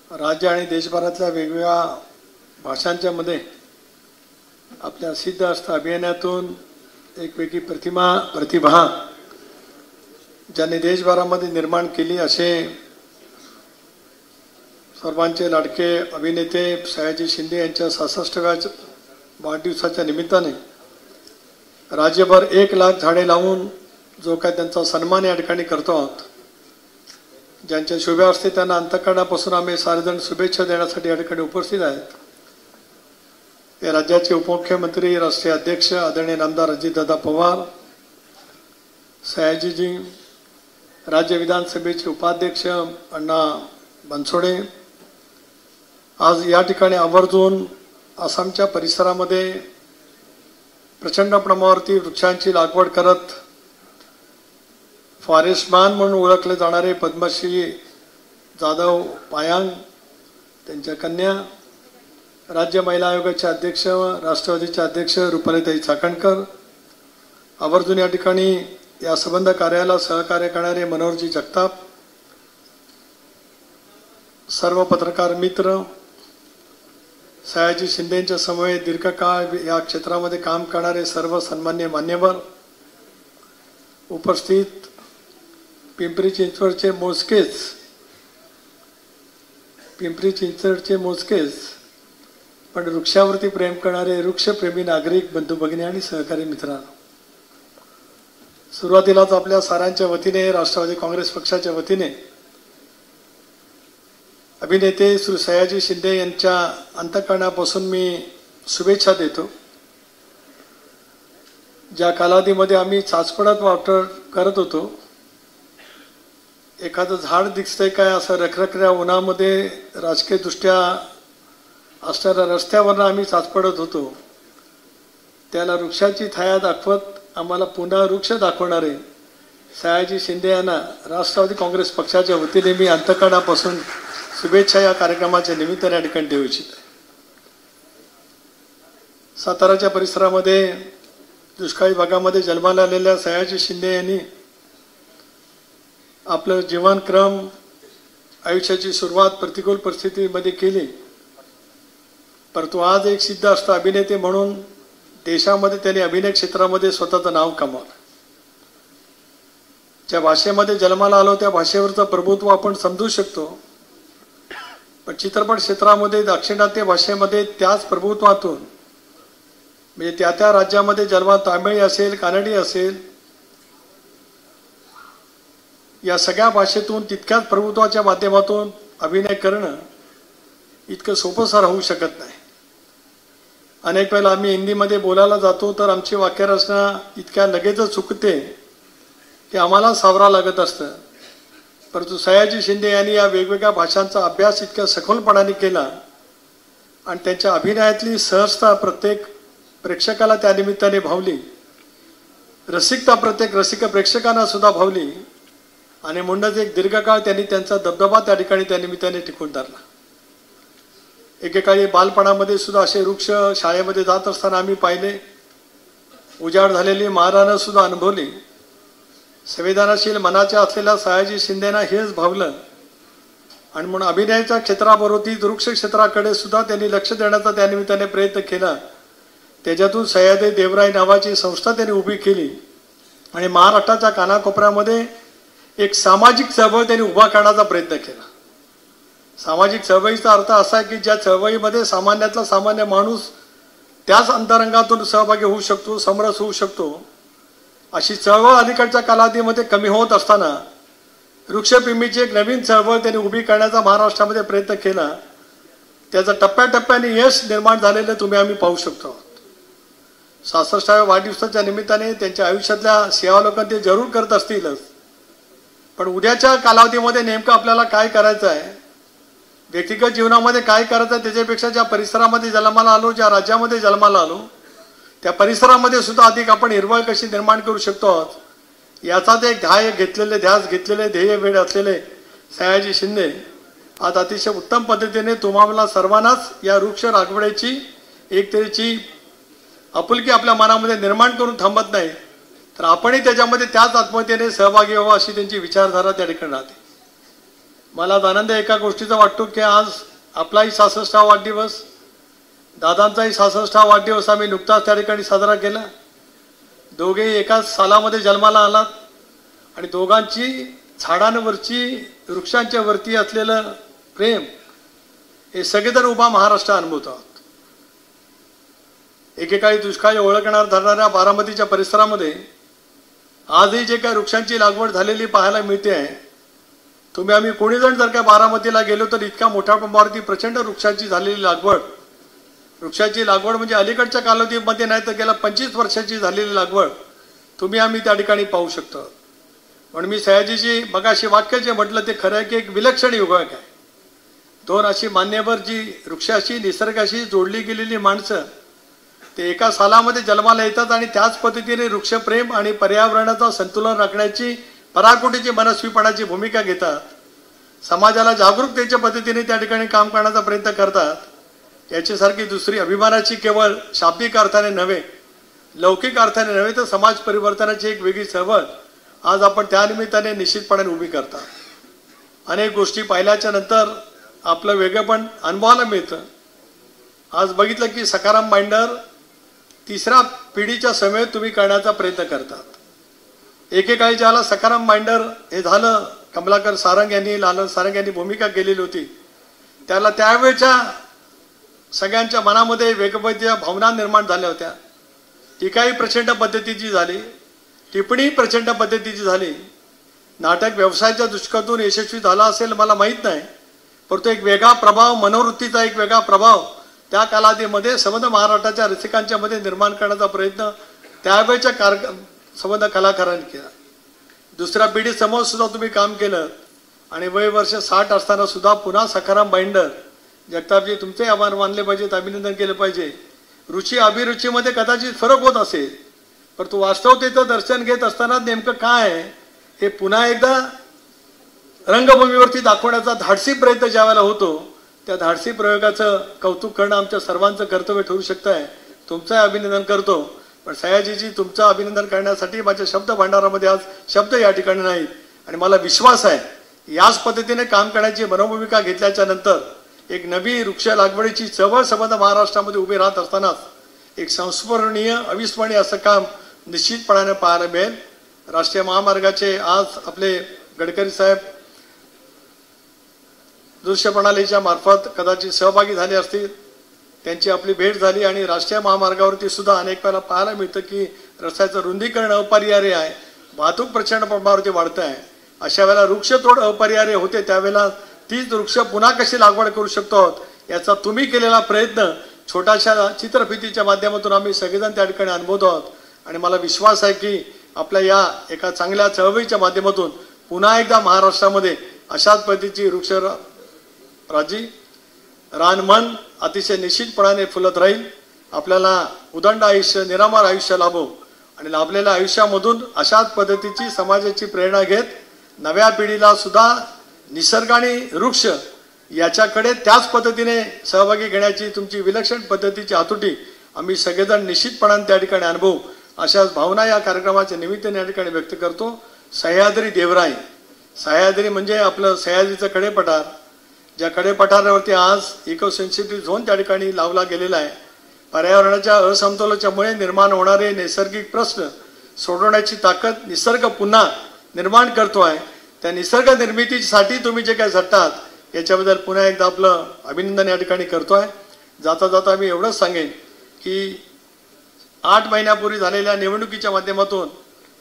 राज्य आणि देशभरातल्या वेगवेगळ्या भाषांच्या मध्ये आपल्या सिद्ध असता अभियानातून एक वेगळी प्रतिभा ज्यांनी देशभरामध्ये निर्माण केली असे सर्वांचे लाडके अभिनेते सयाजी शिंदे यांच्या 66व्या वाढदिवसाच्या निमित्ताने राज्यभर 1 लाख झाडे लावून जो काय त्यांचा सन्मान या ठिकाणी करतो आहोत। ज्यांच्या शुभ असते त्यांना अंतःकरणापासून आम्ही सारेजण शुभेच्छा देण्यासाठी या ठिकाणी उपस्थित आहेत। हे राज्याचे उपमुख्यमंत्री राष्ट्रीय अध्यक्ष आदरणीय नामदार अजितदादा पवार, सयाजीजी, राज्य विधानसभेचे उपाध्यक्ष अण्णा बनसोडे आज या ठिकाणी आवर्जून आसामच्या परिसरामध्ये प्रचंड प्रमाणावरती वृक्षांची लागवड करत फॉरेस्टमॅन म्हणून ओळखले जाणारे पद्मश्री जाधव पायांग, त्यांच्या कन्या, राज्य महिला आयोगाचे अध्यक्ष राष्ट्रवादीचे अध्यक्ष रुपालीताई चाकणकर, आवर्जून या ठिकाणी या संबंध कार्याला सहकार्य करणारे मनोहरजी जगताप, सर्व पत्रकार मित्र, सयाजी शिंदेंच्या समवेत दीर्घकाळ या क्षेत्रामध्ये काम करणारे सर्व सन्मान्य मान्यवर, उपस्थित पिंपरी चिंचवडचे मोजकेच पण वृक्षावरती प्रेम करणारे वृक्षप्रेमी नागरिक बंधू भगिनी आणि सहकारी मित्रांनो, सुरुवातीलाच आपल्या सारांच्या वतीने राष्ट्रवादी काँग्रेस पक्षाच्या वतीने अभिनेते श्री सयाजी शिंदे यांच्या अंतःकरणापासून मी शुभेच्छा देतो। ज्या कालावधीमध्ये आम्ही चाचपडात वापर करत होतो, एखादं झाड दिसतंय काय असं रखरखऱ्या उन्हामध्ये राजकीय दृष्ट्या असणाऱ्या रस्त्यावरनं आम्ही चाचपडत होतो, त्याला वृक्षाची छाया दाखवत आम्हाला पुन्हा वृक्ष दाखवणारे सयाजी शिंदे यांना राष्ट्रवादी काँग्रेस पक्षाच्या वतीने मी अंतःकरणापासून शुभेच्छा या कार्यक्रमाच्या निमित्ताने या ठिकाणी देऊ इच्छित आहे। साताराच्या परिसरामध्ये दुष्काळी भागामध्ये जन्माला आलेल्या सयाजी शिंदे यांनी आपलं जीवनक्रम आयुष्याची सुरुवात प्रतिकूल परिस्थितीमध्ये केली, परंतु आज एक सिद्ध असता अभिनेते म्हणून देशामध्ये त्यांनी अभिनय क्षेत्रामध्ये स्वतःचं नाव कमावलं। ज्या भाषेमध्ये जन्माला आलो त्या भाषेवरचं प्रभुत्व आपण समजू शकतो, पण चित्रपट क्षेत्रामध्ये दाक्षिणात्य भाषेमध्ये त्याच प्रभुत्वातून म्हणजे त्या राज्यामध्ये जन्मात तामिळ असेल, कानडी असेल, या सगळ्या भाषेतून तितक्याच प्रभुत्वाच्या माध्यमातून अभिनय करणं इतकं सोपं होऊ शकत नाही। अनेक वेळेला आम्ही हिंदीमध्ये बोलायला जातो तर आमची वाक्यरचना इतक्या लगेचच चुकते की आम्हाला सावरा लागत असतं, परंतु सयाजी शिंदे यांनी या वेगवेगळ्या भाषांचा अभ्यास इतक्या सखोलपणाने केला आणि त्यांच्या अभिनयातली सहजता प्रत्येक प्रेक्षकाला त्या निमित्ताने भावली, रसिकता प्रत्येक रसिक प्रेक्षकांना सुद्धा भावली आणि म्हणूनच एक दीर्घकाळ त्यांनी त्यांचा दबदबा त्या ठिकाणी त्या निमित्ताने टिकून धरला। एकेकाळी बालपणामध्ये सुद्धा असे वृक्ष शाळेमध्ये जात असताना आम्ही पाहिले, उजाड झालेली महारानं सुद्धा अनुभवली। संवेदनशील मनाच्या असलेल्या सयाजी शिंदेना हेच भावलं आणि म्हणून अभिनयाच्या क्षेत्राबरोबरच वृक्ष क्षेत्राकडे सुद्धा त्यांनी लक्ष देण्याचा त्या निमित्ताने प्रयत्न केला। त्याच्यातून सह्याद्री देवराई नावाची संस्था त्यांनी उभी केली आणि महाराष्ट्राच्या कानाकोपऱ्यामध्ये एक सामाजिक चळवळ त्यांनी उभा करण्याचा प्रयत्न केला। सामाजिक चळवळीचा अर्थ असा की ज्या चळवळीमध्ये सामान्यातला सामान्य माणूस त्याच अंतरंगातून सहभागी होऊ शकतो, समरस होऊ शकतो, अशी चळवळ अलीकडच्या कालावधीमध्ये कमी होत असताना वृक्षप्रेमीची एक नवीन चळवळ त्यांनी उभी करण्याचा महाराष्ट्रामध्ये प्रयत्न केला। त्याचा टप्प्याटप्प्याने यश निर्माण झालेलं तुम्ही आम्ही पाहू शकतो। 66व्या वाढदिवसाच्या निमित्ताने त्यांच्या आयुष्यातल्या सेवालोकन ते जरूर करत असतीलच, पण उद्याच्या कालावधीमध्ये नेमकं आपल्याला काय करायचं आहे, व्यक्तिगत जीवनामध्ये काय करायचं आहे, त्याच्यापेक्षा ज्या परिसरामध्ये जन्माला आलो, ज्या राज्यामध्ये जन्माला आलो त्या परिसरामध्ये सुद्धा अधिक आपण हिरवळ कशी निर्माण करू शकतो याचाच एक ध्यास घेतलेले ध्येय वेळ असलेले सयाजी शिंदे आज अतिशय उत्तम पद्धतीने तुम्हाला सर्वांनाच या वृक्ष लागवडीची एक तऱ्हेची आपुलकी आपल्या मनामध्ये निर्माण करून थांबत नाही, तर आपणही त्याच्यामध्ये त्याच आत्महत्येने सहभागी व्हावा अशी त्यांची विचारधारा त्या ठिकाणी राहते। मला आनंद एका गोष्टीचा वाटतो की आज आपलाही 66वा वाढदिवस, दादांचाही 66वा वाढदिवस आम्ही नुकताच त्या ठिकाणी साजरा केला। दोघेही एकाच सालामध्ये जन्माला आलात आणि दोघांची झाडांवरची वृक्षांच्या वरती असलेलं प्रेम हे सगळेजण उभा महाराष्ट्र अनुभवत आहोत। एकेकाळी दुष्काळी ओळखणार धरणाऱ्या बारामतीच्या परिसरामध्ये आजही जे काही वृक्षांची लागवड झालेली पाहायला मिळते आहे। तुम्ही आम्ही कोणी जण जर का बारामतीला गेलो तर इतका मोठ्या प्रमाणावरती प्रचंड वृक्षांची झालेली लागवड, वृक्षाची लागवड म्हणजे अलीकडच्या कालावधीमध्ये नाही तर गेल्या 25 वर्षाची झालेली लागवड तुम्ही आम्ही त्या ठिकाणी पाहू शकतो। म्हणून मी सयाजीची मगाशी वाक्य जे म्हटलं ते खरं आहे की एक विलक्षण युगक आहे। दोन अशी मान्यवर जी वृक्षाशी निसर्गाशी जोडली गेलेली माणसं ते एका सालामध्ये जन्माला येतात आणि त्याच पद्धतीने वृक्षप्रेम आणि पर्यावरणाचं संतुलन राखण्याची पराकोटीची मनस्वीपणाची भूमिका घेतात। समाजाला जागरूकतेच्या पद्धतीने त्या ठिकाणी काम करण्याचा प्रयत्न करतात। याच्यासारखी दुसरी अभिमानाची केवळ शाब्दिक अर्थाने नव्हे, लौकिक अर्थाने नव्हे तर समाज परिवर्तनाची एक वेगळी चळवळ आज आपण त्या निमित्ताने निश्चितपणे उभी करता। अनेक गोष्टी पाहिल्याच्या नंतर आपलं वेगळेपण अनुभवायला मिळतं। आज बघितलं की सखाराम बाइंडर तिसऱ्या पिढीच्या समेत तुम्ही करण्याचा प्रयत्न करतात। एकेकाळी ज्याला सखाराम बाइंडर हे झालं, कमलाकर सारंग यांनी, लालन सारंग यांनी भूमिका केलेली होती, त्याला त्यावेळच्या सगळ्यांच्या मनामध्ये वेगवेगळ्या भावना निर्माण झाल्या होत्या। टीकाही प्रचंड पद्धतीची झाली, टिप्पणी प्रचंड पद्धतीची झाली। नाटक व्यवसायाच्या दृष्टीकोनातून यशस्वी झाला असेल मला माहीत नाही, परंतु एक वेगळा प्रभाव, मनोवृत्तीचा एक वेगळा प्रभाव त्या कालावधीमध्ये संबंध महाराष्ट्राच्या रसिकांच्या मध्ये निर्माण करण्याचा प्रयत्न त्यावेळच्या संबंध कलाकारांनी केला। दुसऱ्या पिढीसमोर सुद्धा तुम्ही काम केलं आणि वय वर्ष 60 असताना सुद्धा पुन्हा सखाराम बाइंडर, जगतापजी तुमचे आभार मानले पाहिजेत, अभिनंदन केले पाहिजे। रुची अभिरुचीमध्ये कदाचित फरक होत असेल, परंतु वास्तवतेचं दर्शन घेत असताना नेमकं काय आहे हे पुन्हा एकदा रंगभूमीवरती दाखवण्याचा धाडसी प्रयत्न ज्यावेळेला होतो त्या धाडसी प्रयोगाचं कौतुक करणं आमच्या सर्वांचं कर्तव्य ठरू शकतं आहे। तुमचं अभिनंदन करतो, पण सयाजीजी तुमचं अभिनंदन करण्यासाठी माझ्या शब्द भांडारामध्ये आज शब्द या ठिकाणी नाहीत आणि मला विश्वास आहे याच पद्धतीने काम करण्याची मनोभूमिका घेतल्याच्या नंतर एक नवी वृक्ष लागवडीची चळवळ संबंध महाराष्ट्रामध्ये उभी राहत असतानाच एक संस्मरणीय अविस्मरणीय असं काम निश्चितपणाने पाहायला मिळेल। राष्ट्रीय महामार्गाचे आज आपले गडकरी साहेब दृश्य प्रणालीच्या मार्फत कदाचित सहभागी झाले असतील, त्यांची आपली भेट झाली आणि राष्ट्रीय महामार्गावरती सुद्धा अनेक वेळा पाहायला मिळतं की रस्त्याचं रुंदीकरण अपरिहार्य आहे, वाहतूक प्रचंड प्रमाणावरती वाढत आहे। अशा वेळेला वृक्षतोड अपरिहार्य होते, त्यावेळेला तीच वृक्ष पुन्हा कशी लागवड करू शकतो याचा तुम्ही केलेला प्रयत्न छोट्याशा चित्रफितीच्या माध्यमातून आम्ही सगळेजण त्या ठिकाणी अनुभवतो आहोत आणि मला विश्वास आहे की आपल्या या एका चांगल्या चळवळीच्या माध्यमातून पुन्हा एकदा महाराष्ट्रामध्ये अशाच पद्धतीची वृक्ष राजी रानमन अतिशय निश्चितपणाने फुलत राहील। आपल्याला उदंड आयुष्य, निरामय आयुष्य लाभो आणि लाभलेल्या आयुष्यामधून अशाच पद्धतीची समाजाची प्रेरणा घेत नव्या पिढीला सुद्धा निसर्ग आणि वृक्ष याच्याकडे त्याच पद्धतीने सहभागी घेण्याची तुमची विलक्षण पद्धतीची हातोटी आम्ही सगळेजण निश्चितपणाने त्या ठिकाणी अनुभवू अशाच भावना या कार्यक्रमाच्या निमित्ताने या ठिकाणी व्यक्त करतो। सह्याद्री देवराई, सह्याद्री म्हणजे आपलं सह्याद्रीचं कडेपठार, ज्या कडेपठारावरती आज इको सेन्सिटिव्ह झोन त्या ठिकाणी लावला गेलेला आहे। पर्यावरणाच्या असमतोलाच्यामुळे निर्माण होणारे नैसर्गिक प्रश्न सोडवण्याची ताकद निसर्ग पुन्हा निर्माण करतो आहे। त्या निसर्ग निर्मितीसाठी तुम्ही जे काही झटतात याच्याबद्दल पुन्हा एकदा आपलं अभिनंदन या ठिकाणी करतोय। जाता जाता मी एवढंच सांगेन की 8 महिन्यापूर्वी झालेल्या निवडणुकीच्या माध्यमातून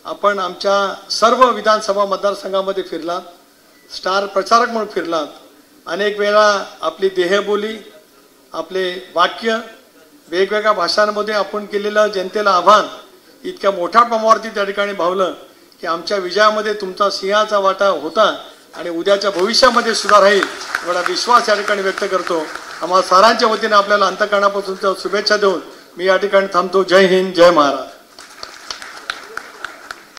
आपण आमच्या सर्व विधानसभा मतदारसंघामध्ये फिरलात, स्टार प्रचारक म्हणून फिरलात। अनेक वेळा आपली देहबोली, आपले वाक्य वेगवेगळ्या भाषांमध्ये आपण केलेलं जनतेला आव्हान इतक्या मोठ्या प्रमाणावरती त्या ठिकाणी भावलं की आमच्या विजयामध्ये तुमचा सिंहाचा वाटा होता आणि उद्याच्या भविष्यामध्ये सुद्धा राहील एवढा विश्वास या ठिकाणी व्यक्त करतो। आम्हा सारांच्या वतीने आपल्याला अंतःकरणापासून शुभेच्छा देऊन मी या ठिकाणी थांबतो। जय हिंद, जय महाराष्ट्र।